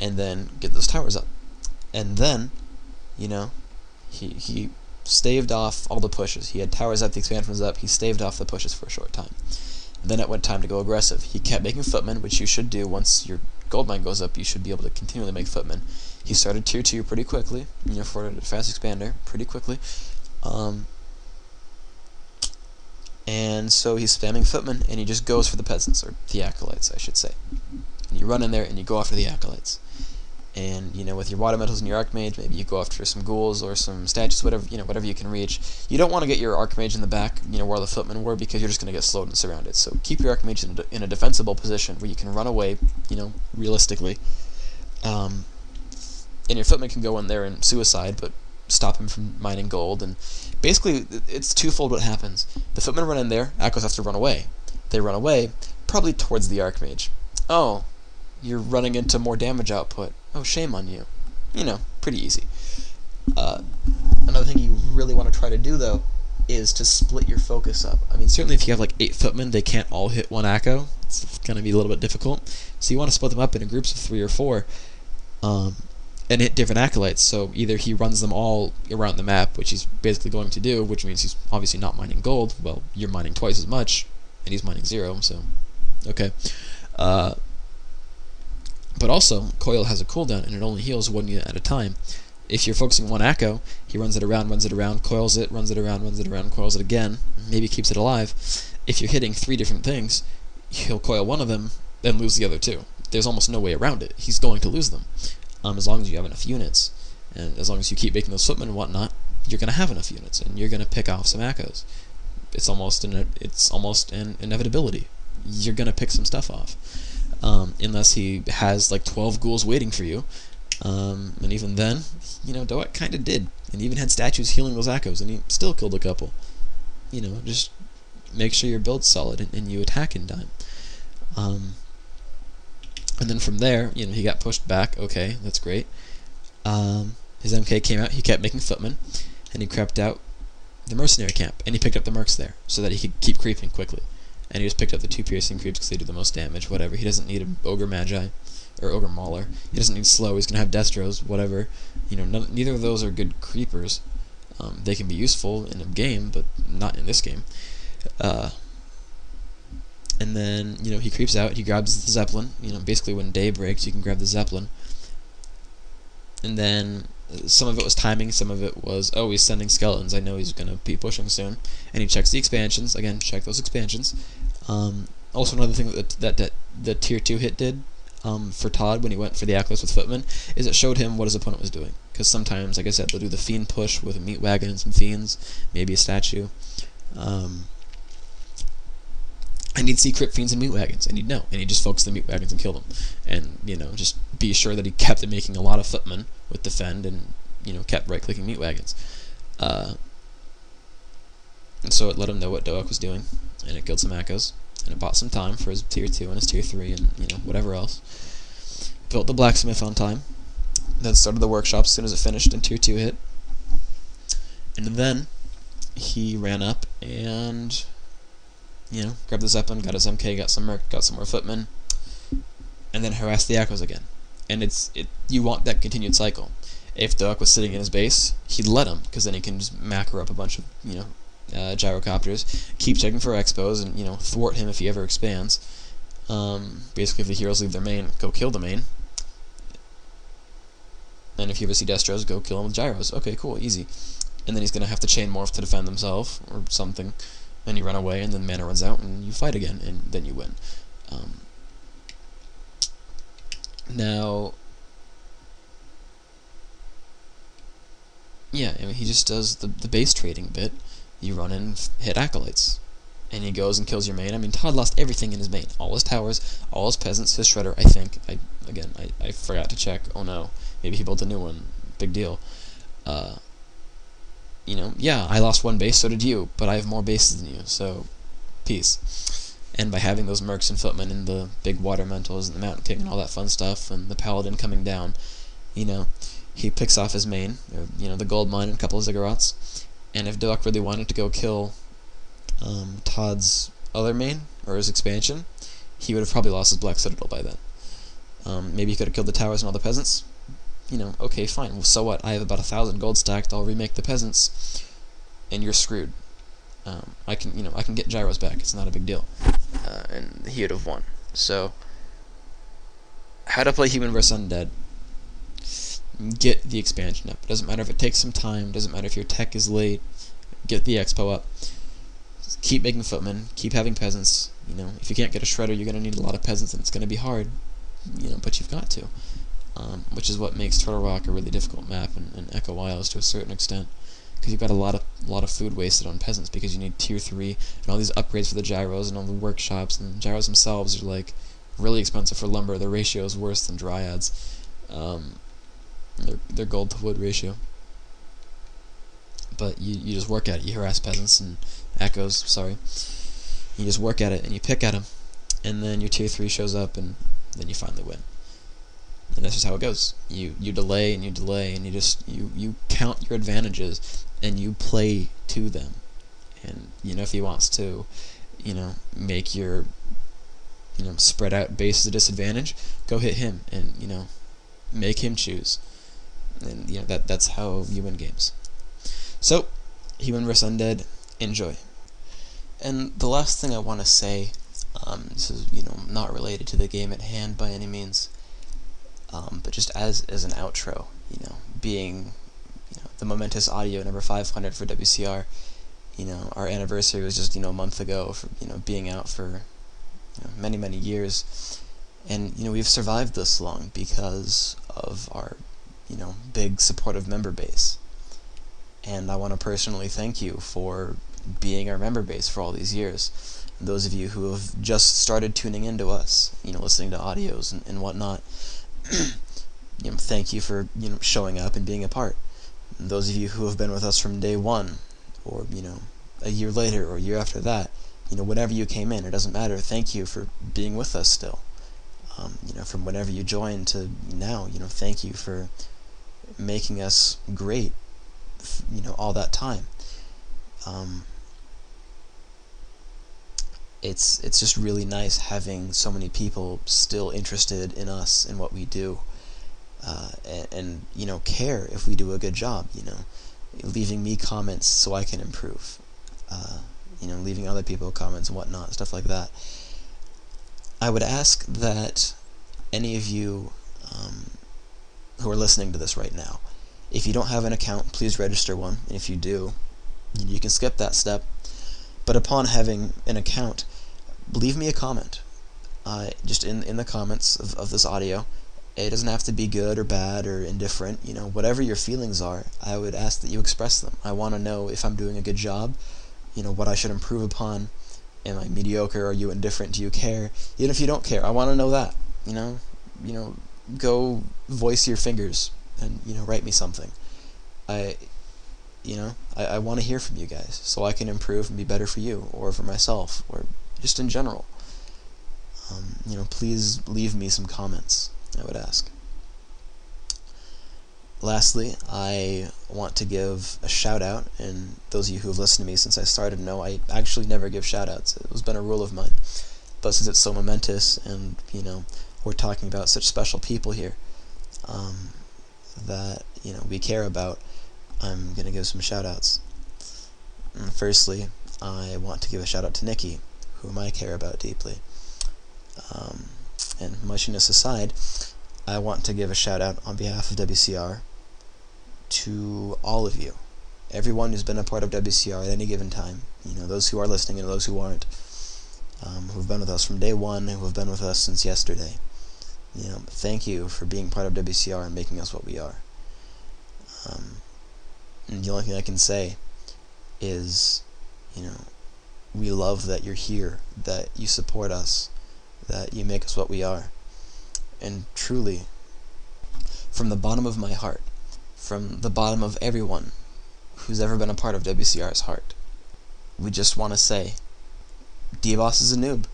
and then get those towers up. And then, you know, he staved off all the pushes. He had towers up, the expansion was up, he staved off the pushes for a short time. And then it went time to go aggressive. He kept making footmen, which you should do. Once your gold mine goes up, you should be able to continually make footmen. He started tier 2 pretty quickly, you know, for a fast expander, pretty quickly. And so he's spamming footmen, and he just goes for the peasants, or the acolytes, I should say. And you run in there, and you go after the acolytes. And, you know, with your water metals and your archmage, maybe you go after some ghouls or some statues, whatever, you know, whatever you can reach. You don't want to get your archmage in the back, you know, where the footmen were, because you're just going to get slowed and surrounded. So keep your archmage in a defensible position where you can run away, you know, realistically. And your footmen can go in there and suicide, but stop him from mining gold. And basically, it's twofold what happens. The footmen run in there, Akos have to run away. They run away, probably towards the archmage. Oh, you're running into more damage output. Oh, shame on you. You know, pretty easy. Another thing you really want to try to do, though, is to split your focus up. I mean, certainly if you have like 8 footmen, they can't all hit one Akko. It's going to be a little bit difficult. So you want to split them up into groups of 3 or 4, and hit different acolytes. So either he runs them all around the map, which he's basically going to do, which means he's obviously not mining gold. Well, you're mining twice as much, and he's mining 0, so okay. But also, Coil has a cooldown, and it only heals 1 unit at a time. If you're focusing one Akko, he runs it around, coils it, runs it around, coils it again, maybe keeps it alive. If you're hitting 3 different things, he'll coil one of them, then lose the other 2. There's almost no way around it. He's going to lose them, as long as you have enough units. And as long as you keep making those footmen and whatnot, you're going to have enough units, and you're going to pick off some Akkos. It's almost an inevitability. You're going to pick some stuff off. Unless he has like 12 ghouls waiting for you, and even then, you know, Doak kind of did, and even had statues healing those Akkos, and he still killed a couple. You know, just make sure your build's solid and you attack in time. And then from there, you know, he got pushed back. Okay, that's great. His MK came out. He kept making footmen, and he crept out the mercenary camp, and he picked up the mercs there so that he could keep creeping quickly. And he just picked up the 2 piercing creeps because they do the most damage, whatever. He doesn't need an Ogre Magi, or Ogre Mauler. He doesn't need slow, he's going to have Destros, whatever. You know, neither of those are good creepers. They can be useful in a game, but not in this game. And then, you know, he creeps out, he grabs the Zeppelin. You know, basically when day breaks, you can grab the Zeppelin. And then some of it was timing, some of it was, oh, he's sending skeletons, I know he's going to be pushing soon. And he checks the expansions, again, check those expansions. Also another thing that the tier 2 hit did for Todd when he went for the Acolytes with Footmen is it showed him what his opponent was doing. Because sometimes, like I said, they'll do the Fiend push with a meat wagon and some Fiends, maybe a statue. I need to see crit Fiends and meat wagons, and he'd know. And he'd just focus the meat wagons and kill them. And, you know, just be sure that he kept making a lot of Footmen with Defend and, you know, kept right-clicking meat wagons. And so it let him know what Doak was doing, and it killed some Akkos, and it bought some time for his tier 2 and his tier 3 and, you know, whatever else. Built the blacksmith on time, then started the workshop as soon as it finished and tier 2 hit. And then he ran up and, you know, grabbed the Zeppelin, got his MK, got some Merc, got some more Footmen, and then harassed the Akkos again. And you want that continued cycle. If Doak was sitting in his base, he'd let him, because then he can just macro up a bunch of, you know, gyrocopters, keep checking for expos, and, you know, thwart him if he ever expands. Basically, if the heroes leave their main, go kill the main. And if you ever see Destros, go kill him with gyros. Okay, cool, easy. And then he's going to have to chain morph to defend himself, or something. And you run away, and then mana runs out, and you fight again, and then you win. Now, yeah, I mean, he just does the base trading bit. You run in, hit Acolytes, and he goes and kills your main. I mean, Todd lost everything in his main. All his towers, all his peasants, his shredder, I think. I forgot to check. Oh no, maybe he built a new one. Big deal. You know, yeah, I lost 1 base, so did you, but I have more bases than you, so peace. And by having those mercs and footmen and the big water mentals and the mountain king and all that fun stuff, and the paladin coming down, you know, he picks off his main, or, you know, the gold mine and a couple of ziggurats. And if Doak really wanted to go kill Todd's other main, or his expansion, he would have probably lost his Black Citadel by then. Maybe you could have killed the towers and all the peasants. Okay, fine. Well, so what? I have about 1,000 gold stacked. I'll remake the peasants, and you're screwed. I can get gyros back. It's not a big deal. And he would have won. So, how to play Human vs. Undead. Get the expansion up. It doesn't matter if it takes some time. Doesn't matter if your tech is late. Get the expo up. Keep making footmen. Keep having peasants. If you can't get a shredder, you're gonna need a lot of peasants, and it's gonna be hard. But you've got to. Which is what makes Turtle Rock a really difficult map, and Echo Isles to a certain extent, because you've got a lot of food wasted on peasants because you need tier 3 and all these upgrades for the gyros and all the workshops, and the gyros themselves are like really expensive for lumber. Their ratio is worse than dryads. Their gold to wood ratio. But you just work at it. You harass peasants and echoes. Sorry. You just work at it and you pick at them, and then your tier 3 shows up, and then you finally win. And that's just how it goes. You delay and you delay, and you count your advantages and you play to them. And if he wants to, make your spread out base as a disadvantage, go hit him and make him choose. And that's how you win games. So, Human vs. Undead, enjoy. And the last thing I want to say, this is not related to the game at hand by any means. But just as an outro, being the momentous audio number 500 for WCR, our anniversary was just a month ago for being out for many years, and we've survived this long because of our big supportive member base. And I want to personally thank you for being our member base for all these years. And those of you who have just started tuning into us, listening to audios and whatnot. Thank you for showing up and being a part. And those of you who have been with us from day one, or a year later or a year after that, whenever you came in, it doesn't matter. Thank you for being with us still. From whenever you joined to now, thank you for making us great. All that time. It's just really nice having so many people still interested in us and what we do, and care if we do a good job. Leaving me comments so I can improve. Leaving other people comments and whatnot, stuff like that. I would ask that any of you who are listening to this right now, if you don't have an account, please register one. And if you do, you can skip that step. But upon having an account, leave me a comment. Just in the comments of this audio. It doesn't have to be good or bad or indifferent. Whatever your feelings are, I would ask that you express them. I want to know if I'm doing a good job, what I should improve upon. Am I mediocre? Are you indifferent? Do you care? Even if you don't care, I want to know that. Go voice your fingers and write me something. I want to hear from you guys so I can improve and be better for you or for myself or just in general. Please leave me some comments, I would ask. Lastly, I want to give a shout out, and those of you who have listened to me since I started know I actually never give shout outs. It has been a rule of mine. But since it's so momentous and, we're talking about such special people here, that, we care about, I'm going to give some shout-outs. Firstly, I want to give a shout-out to Nikki, whom I care about deeply. And mushiness aside, I want to give a shout-out on behalf of WCR to all of you. Everyone who's been a part of WCR at any given time. Those who are listening and those who aren't. Who've been with us from day one and who have been with us since yesterday. Thank you for being part of WCR and making us what we are. And the only thing I can say is, we love that you're here, that you support us, that you make us what we are. And truly, from the bottom of my heart, from the bottom of everyone who's ever been a part of WCR's heart, we just want to say, D-Boss is a noob.